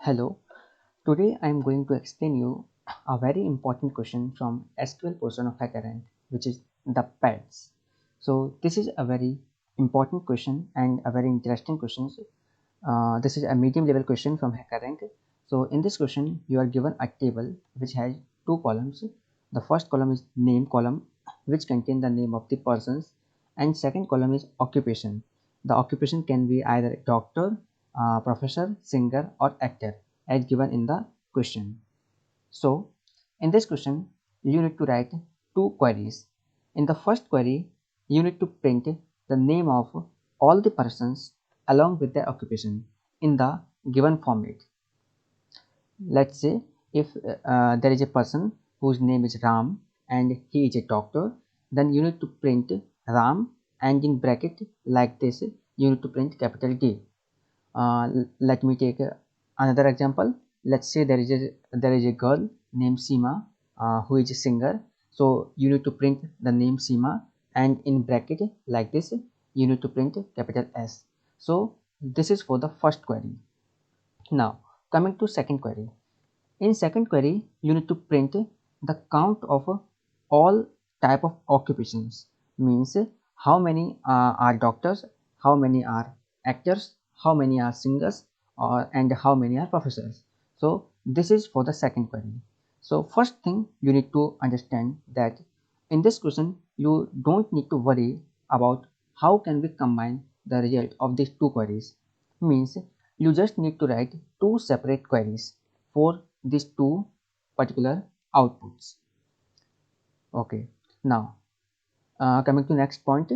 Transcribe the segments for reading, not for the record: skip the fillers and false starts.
Hello, today I am going to explain you a very important question from SQL portion of HackerRank, which is the pets. So this is a very important question and a very interesting question. This is a medium level question from HackerRank. So in this question, you are given a table which has two columns. The first column is name column, which contain the name of the persons, and second column is occupation. The occupation can be either doctor, professor, singer, or actor as given in the question. So in this question, you need to write two queries. In the first query, you need to print the name of all the persons along with their occupation in the given format. Let's say if there is a person whose name is Ram and he is a doctor, then you need to print Ram, and in bracket like this you need to print capital D. Let me take another example. Let's say there is a girl named Seema who is a singer. So you need to print the name Seema, and in bracket like this you need to print capital S. So this is for the first query. Now coming to second query. In second query, you need to print the count of all type of occupations. Means how many are doctors, how many are actors, how many are singers, and how many are professors. So this is for the second query. So first thing you need to understand that in this question you don't need to worry about how can we combine the result of these two queries. Means you just need to write two separate queries for these two particular outputs. Okay, now coming to next point.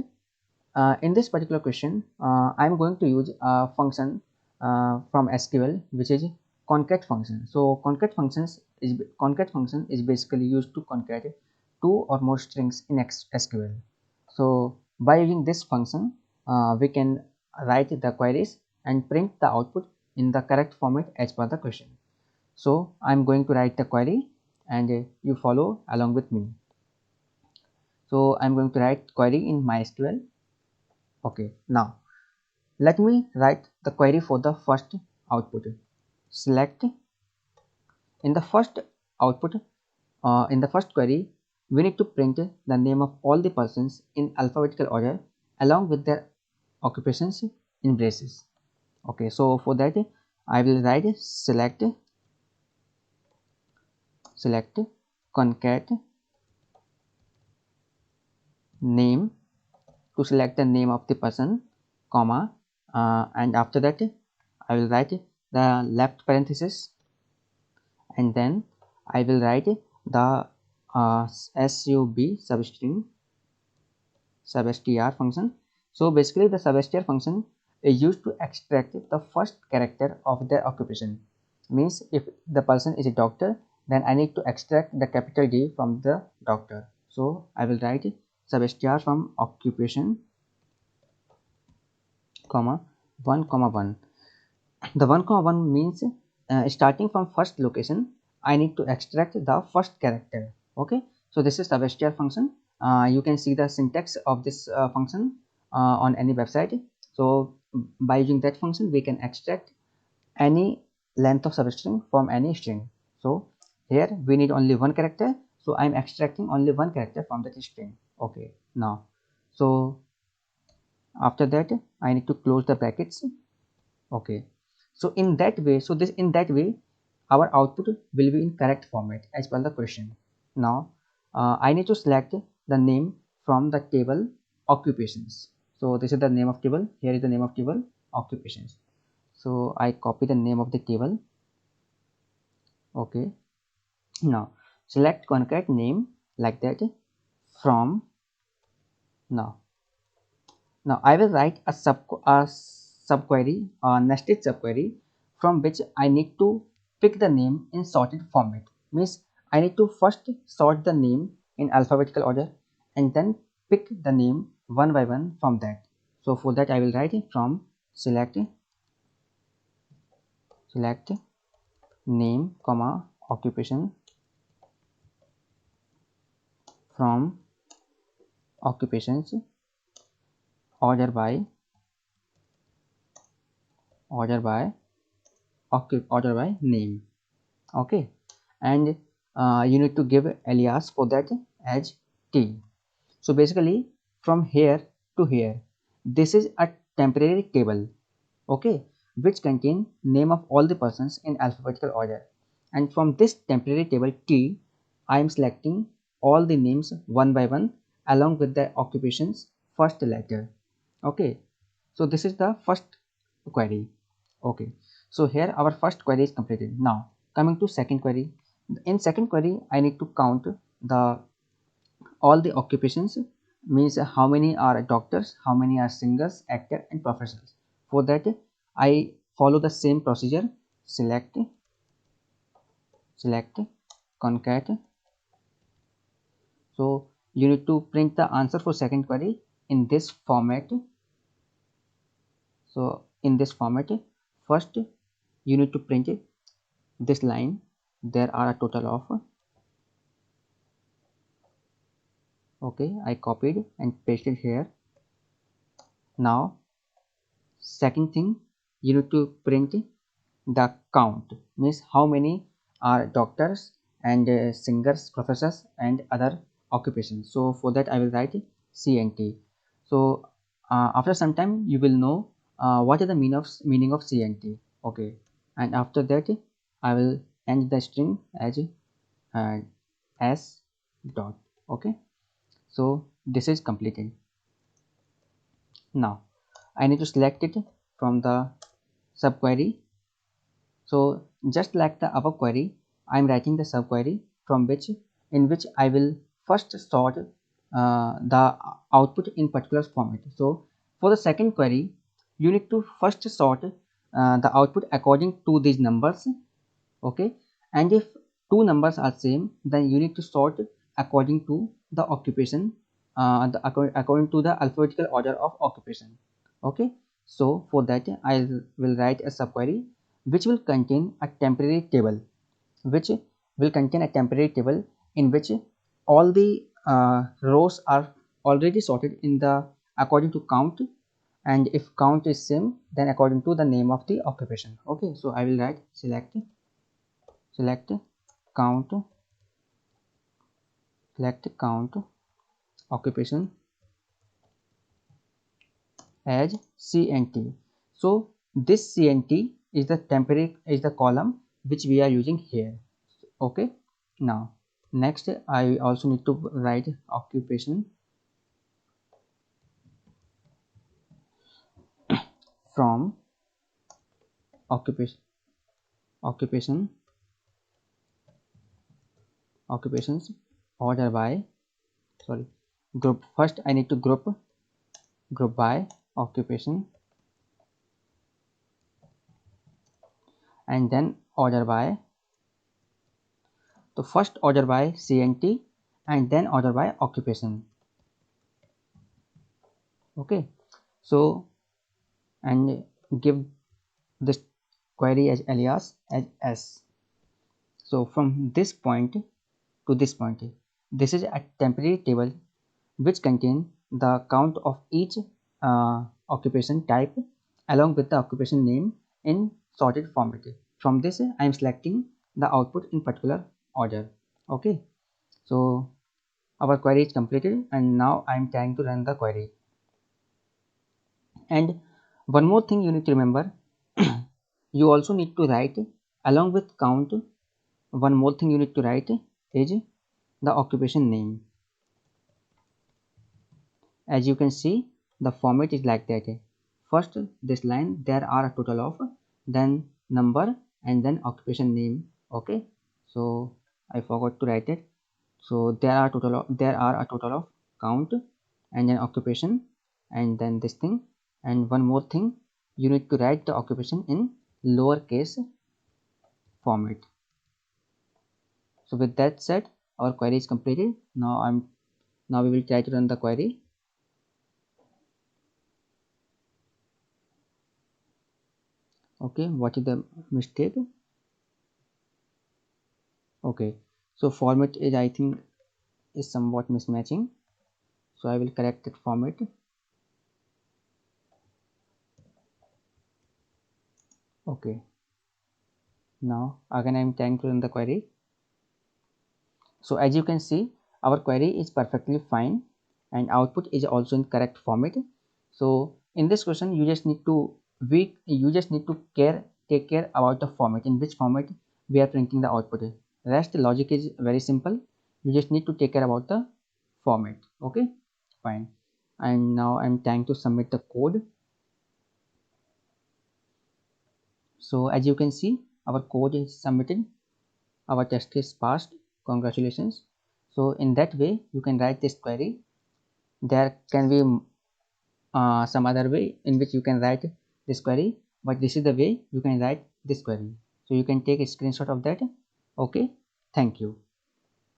In this particular question, I am going to use a function from SQL, which is concat function. So concat function is basically used to concat two or more strings in SQL. So by using this function, we can write the queries and print the output in the correct format as per the question. So I'm going to write the query, and you follow along with me. So I'm going to write query in MySQL. Okay, now let me write the query for the first output. Select in the first output, in the first query, we need to print the name of all the persons in alphabetical order along with their occupations in braces. Okay, so for that I will write select concat name to select the name of the person, comma, and after that I will write the left parenthesis, and then I will write the sub substr function. So basically the substr function is used to extract the first character of their occupation. Means if the person is a doctor, then I need to extract the capital D from the doctor. So I will write substr from occupation, comma 1 comma 1. The 1 comma 1 means starting from first location I need to extract the first character. Okay, so this is the str function. You can see the syntax of this function on any website. So by using that function we can extract any length of substring from any string. So here we need only one character, so I am extracting only one character from that string. Okay, now so after that I need to close the brackets. Okay, so in that way, our output will be in correct format as per the question. Now I need to select the name from the table occupations. So this is the name of table, here is the name of table occupations. So I copy the name of the table. Okay, now select concat name like that from. Now I will write a subquery, a nested subquery, from which I need to pick the name in sorted format. Means I need to first sort the name in alphabetical order and then pick the name one by one from that. So for that I will write from select name comma occupation from occupations order by order by name. Okay, and you need to give alias for that as T. So basically from here to here, this is a temporary table, okay, which contain name of all the persons in alphabetical order, and from this temporary table T, I am selecting all the names one by one along with the occupation's first letter. Okay, so this is the first query. Okay, so here our first query is completed. Now coming to second query. In second query I need to count the all the occupations, means how many are doctors, how many are singers, actor and professionals. For that I follow the same procedure. Select concat. So you need to print the answer for second query in this format. So in this format, first you need to print this line. There are a total of, okay, I copied and pasted here. Now second thing, you need to print the count, means how many are doctors and singers, professors and other occupations. So for that I will write CNT. So after some time you will know what is the meaning of CNT. Okay, and after that I will end the string as uh, s dot. Okay, so this is completed. Now I need to select it from the subquery. So just like the above query, I am writing the subquery from which in which I will first sort the output in particular format. So for the second query, you need to first sort the output according to these numbers. Okay, and if two numbers are same, then you need to sort according to the occupation, according to the alphabetical order of occupation. Okay, so for that I will write a subquery which will contain a temporary table, which will contain a temporary table in which all the rows are already sorted in the according to count, and if count is same, then according to the name of the occupation. Okay, so I will write select count count occupation as CNT. So this CNT is the temporary, is the column which we are using here. Okay, now next I also need to write occupation from occupation occupation occupations order by, sorry, group. First I need to group by occupation and then order by. So first order by CNT and then order by occupation. Okay, so and give this query as alias as s. So from this point to this point, this is a temporary table which contain the count of each occupation type along with the occupation name in sorted format. From this I am selecting the output in particular order. Okay, so our query is completed and now I am trying to run the query. And one more thing you need to remember, you also need to write along with count. One more thing you need to write is the occupation name. As you can see, the format is like that. First this line, there are a total of, then number and then occupation name. Okay, so I forgot to write it. So there are a total of count and then occupation and then this thing. And one more thing, you need to write the occupation in lowercase format. So with that said, our query is completed. Now we will try to run the query. Okay, what is the mistake? Okay, so format is, I think, is somewhat mismatching, so I will correct that format. Okay, Now again I am trying to run the query. So as you can see, our query is perfectly fine and output is also in correct format. So in this question you just need to take care about the format, in which format we are printing the output. Rest logic is very simple. You just need to take care about the format. Okay, fine. And now I'm trying to submit the code. So as you can see, our code is submitted, our test is passed. Congratulations. So in that way you can write this query. There can be some other way in which you can write this query, but this is the way you can write this query. So you can take a screenshot of that. Okay, thank you.